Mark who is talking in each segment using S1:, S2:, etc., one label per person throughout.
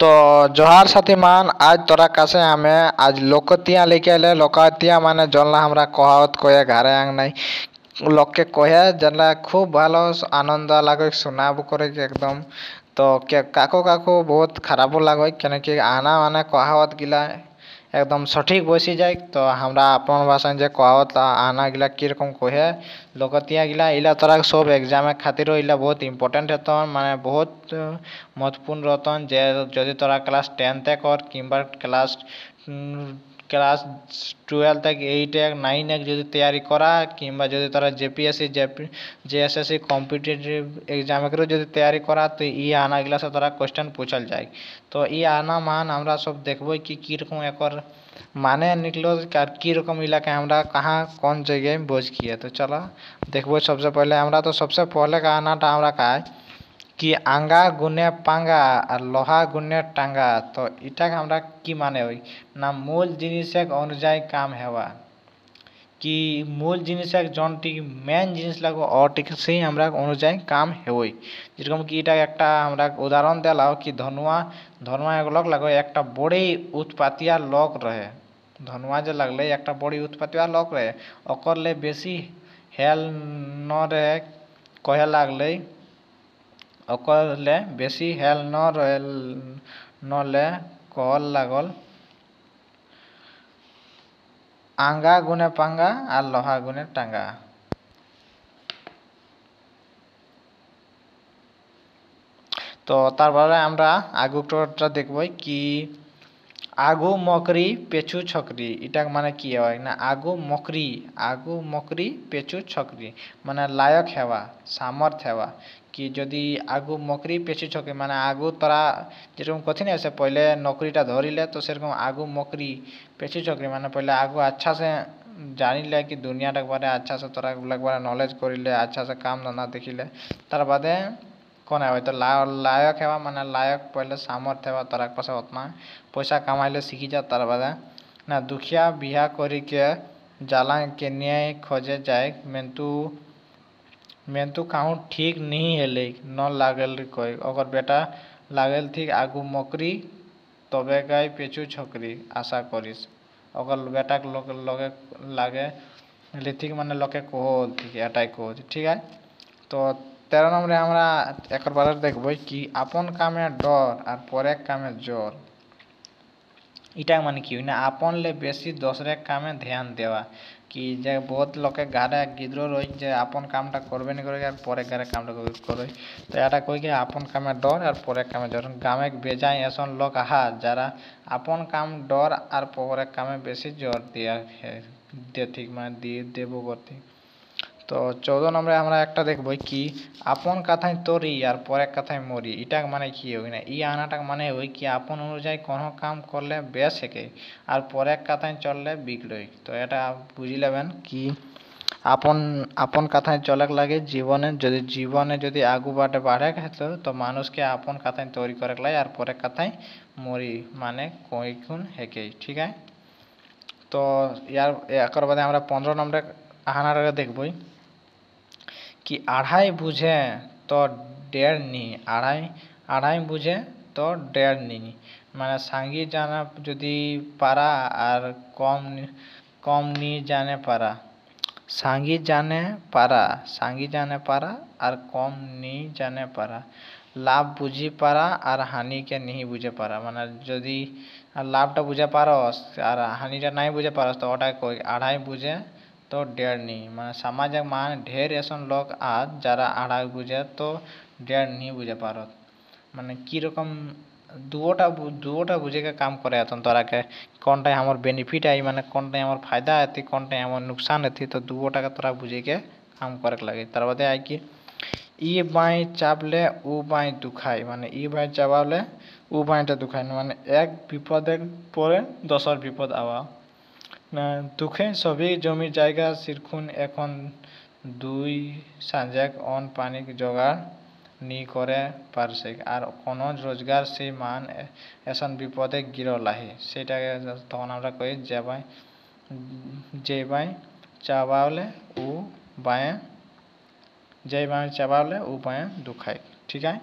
S1: तो जोहार साथी मान आज तोरा कासे हमें आज लोकतिया लेके आले लोकतिया माने जनला हमरा कहावत कहे घरे आंग নাই লোককে কহে জানলা খুব ভালো আনন্দ লাগে শোনাব করে একদম তো কাকো কাকো বহুত খারাপও লাগে কেন কি আনা মানে কহাवत গিলা একদম সঠিক বসে যায় তো আমরা আপন ভাষায় যে কহাवत আনা গিলা কিরকম কহে লোকতিয়া গিলা ইলা তোরা সব এক্সামে খাতির ইলা বহুত ইম্পর্টেন্ট হতন মানে বহুত महत्वपूर्ण रहतन जे যদি তোরা ক্লাস 10 तक और কিংবা ক্লাস 12 तक 8 এক 9 এক যদি তৈরি করা কিংবা যদি তোরা জেপিএসসি জেএসএসসি কম্পিটিটিভ এক্সাম করে যদি তৈরি করা তো ই আনা গিলা সে তোরা কোশ্চেন पूछल যায় তো ই আনা মান আমরা সব দেখবো কি রকম একর মানে निकलो की रकम इलाके हमरा कहाँ कौन जगह में बोझ किया तो चलो देखबो सबसे पहले हमरा तो सबसे पहले का आना टा हमरा का कि आंगा गुने पांगा और लोहा गुने टांगा तो इटा हमरा की माने होई ना मूल जिनिसक अनुযায়ী काम हेवा कि मूल जिनिसक जोनटी मेन जिनिस लागो অটিক সেই আমরা অনুযায়ী কাম হেওই যেরকম কি এটা একটা আমরা উদাহরণ দিলাও कि ধনুয়া এক লোক লাগো একটা বড়ি উৎপাতিয়া লোক রহে ধনুয়া যে লাগলে একটা বড়ি উৎপাতিয়া লোক রহে অকরলে বেশি হেল ন রে কহে লাগলে অকরলে বেশি হেল ন রহে নলে কল লাগল आंगा गुने पांगा और लोहा गुने टांगा तो तारपरे আমরা আগুটা দেখব কি আগু মকরি পেছু ছকরি এটা মানে কি হয় না আগু মকরি পেছু ছকরি মানে লায়ক হেবা সামর্থ্য হেবা कि যদি আগু মকরি পেছু ছকরি মানে আগু তোরা যেরকম কঠিন আছে পহले नौकरीটা ধরিলে তো সেরকম আগু মকরি পেছু ছকরি মানে पहले আগু अच्छा से জানিলে कि दुनियाটা বারে अच्छा से তোরা একবার নলেজ করিলে अच्छा से काम धंधा দেখিলে তার বাদে কোন হয় তো লায়ক হেবা মানে লায়ক পহले সামর্থ্য হেবা তোরা পাশে উतना पैसा कमाइले सीखी जा तार बादे ना दुखिया बिहा करी के जाला के न्याय खोजे जाए मेंतु कहूँ ठीक नहीं हेले न लागल कोई अगर बेटा लागल ठीक आगू मकरी तबे गाय पेचू छकरी आशा करिस अगर बेटा लगे लागे लिथिक माने लोके कहो ठीक एटाई कहो ठीक है तो 13 नंबरे हमरा एकर बारे देखबो कि अपन कामे डर और परे कामे जोर इटा माने कि ना आपन ले बेसी दूसरे कामे ध्यान देवा कि जे बहुत लोके गारे गिद्रो रही जे आपन कामटा करबे नहीं करे और परे गारे कामटा करे तो এটা কই कि आपन कामे डर और परे कामे जोर गामे बेजाय ऐसन लोग आहा যারা आपन काम डर और परे कामे बेसी जोर दिया है देथिक माने দিয়ে দেবো করতে तो 14 নম্বরে আমরা একটা দেখব কি আপন কথায় তরি আর পরে কথায় মরি এটা মানে কি হয় না এই আনাটা মানে হয় কি আপন অনুযায়ী কোনো কাম করলে বেশ হেকে আর পরে কথায় চললে বিগড়ই তো এটা বুঝি নেবেন কি আপন কথায় চলক লাগে জীবনে যদি আগু বাটে বাড়ে খেতো তো মানুষকে আপন কথায় তৈরি করে লাগে আর পরে কথায় মরি মানে কইকুন হেকে ঠিক আছে তো ইয়ার এकर বাদে আমরা 15 নম্বরে আহানাটা দেখবই कि आढ़ाई बुझे तो डेढ़ नहीं आढ़ाई बुझे तो डेढ़ नहीं माने सांगी जाना यदि पारा और कम नहीं जाने पारा सांगी जाने पारा और कम नहीं जाने पारा लाभ बुझी पारा और हानि के नहीं बुझे पारा माने यदि लाभटा बुझे पारस और हानिटा नहीं बुझे पारस तो ओटा कोई आढ़ाई बुझे तो डेढ़ नहीं माने समाजक मान ढेर ऐसा लोग आज जरा आढ़ाई बुझे तो डेढ़ नहीं बुझे पारत माने की रकम दुओटा बुझे के काम करे हतन तोरा के कौनटा हमर बेनिफिट आई माने कौनटा हमर फायदा आती कौनटा हमर नुकसान आती तो दुओटा के तोरा बुझे के काम करे लगे तार बादे आई कि ई बाई चापले उ बाई दुखाई माने ई बाई चापाले उ बाईटा दुखाई माने एक विपदे परे दसर विपद आवा ना दुखे सभी जमी जायगा सिरखुन এখন দুই সাজেক অন পানি জোগাড় নি করে পারছে আর কোন রোজগার সেই মান এসন বিপদে গিরলাহি সেটাকে তখন আমরা কই যে বাই চাবালে ও বায়ে যে বাই চাবালে ও বায়ে দুখাই ঠিক আছে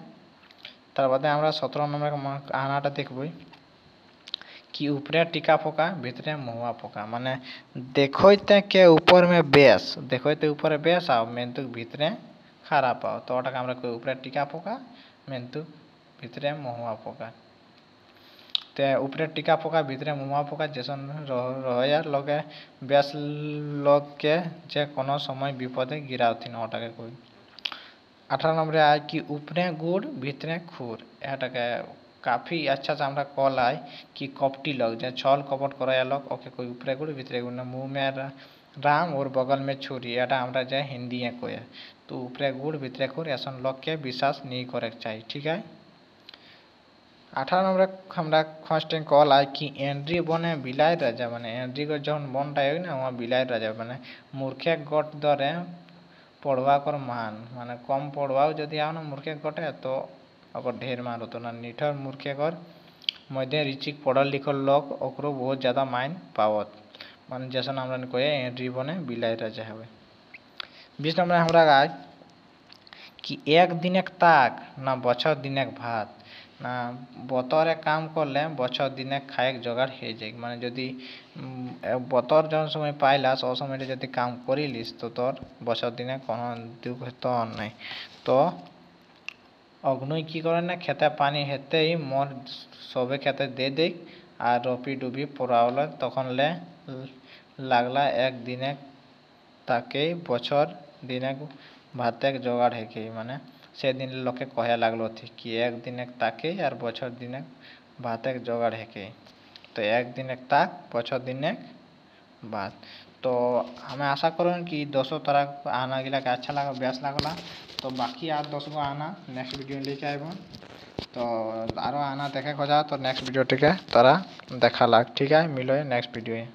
S1: তার বাদে আমরা 17 নম্বর আনাটা দেখবই कि ऊपरे टीका फोका भीतरे महुआ फोका माने देखते के ऊपर में बेस देखते ऊपर बेस आओ मेन्तु भीतरे खाराप आओ तो ओटाके আমরা কই উপরে টিকা পোকা মেন্তু ভিতরে মহুয়া পোকা তে উপরে টিকা পোকা ভিতরে মহুয়া পোকা যেসন রহয়ার লগে বেস লোককে যে কোনো সময় বিপদে গিরাওতিন ওটাকে কই 18 नंबर आए कि ऊपरे गुड़ भीतरे खूर एटाके काफ़ी अच्छा से हमरा कल आए कि कपटी लग जे छल कपट कराया लग ओके कोई ऊपरे गुड़ भीतरे गुड़ मुँह में राम और बगल में छुरी एटा हमरा जे हिंदी कोई तो ऊपरे गुड़ भीतरे खूर ऐसा लग के विश्वास नहीं करे चाहिए ठीक है 18 नंबर हमरा फर्स्ट कल आए कि एंड्री बने बिलाई राजा माने एंड्री को जौन बनटा है ना वहाँ बिलाई राजा माने मूर्खे गट दरे पढ़वा कर मान माने कम पढ़वाओ जदि आओ ना मूर्खे गटे तो अगर ढेर मान होतो ना निठर मूर्खे कर मध्य रिचिक पढ़ल लिखल लोग ओकरो बहुत ज़्यादा माइन पावत माने जैसा हमरा कहे एंड्री बने बिलाई राजा हवे 20 नंबर हमरा गाय कि एक दिन एक ताक ना बछर दिन एक भात ना बतरे काम करले बछर दिन खाए जोगाड़ हो जाए माने जदि बतर जो समय पाइलास ओ समय जदि काम करिलिस तो तोर बछर दिन कोनो दुख तो नहीं तो अग्नि की करे ना खेते पानी हेते ही मोर सबे खेते दे दे और रपी डुबी पड़ावले तखन ले लागला एक दिन ताके बछर दिन भाते जोगाड़ है कि माने से दिन लोके कहे लागलो थी कि एक दिन ताके और बछर दिन भाते जोगाड़ है कि तो एक दिन ताक बछर दिन बात तो हमें आशा करूँ कि 200 तरह आना गिला के अच्छा लगा बेस लगला तो बाकी और 10 गो आना नेक्स्ट वीडियो लेके आएब तो आरो आना देखे खोजा तो नेक्स्ट वीडियो टिके तारा देखा लाग ठीक है मिलो नेक्स्ट वीडियो।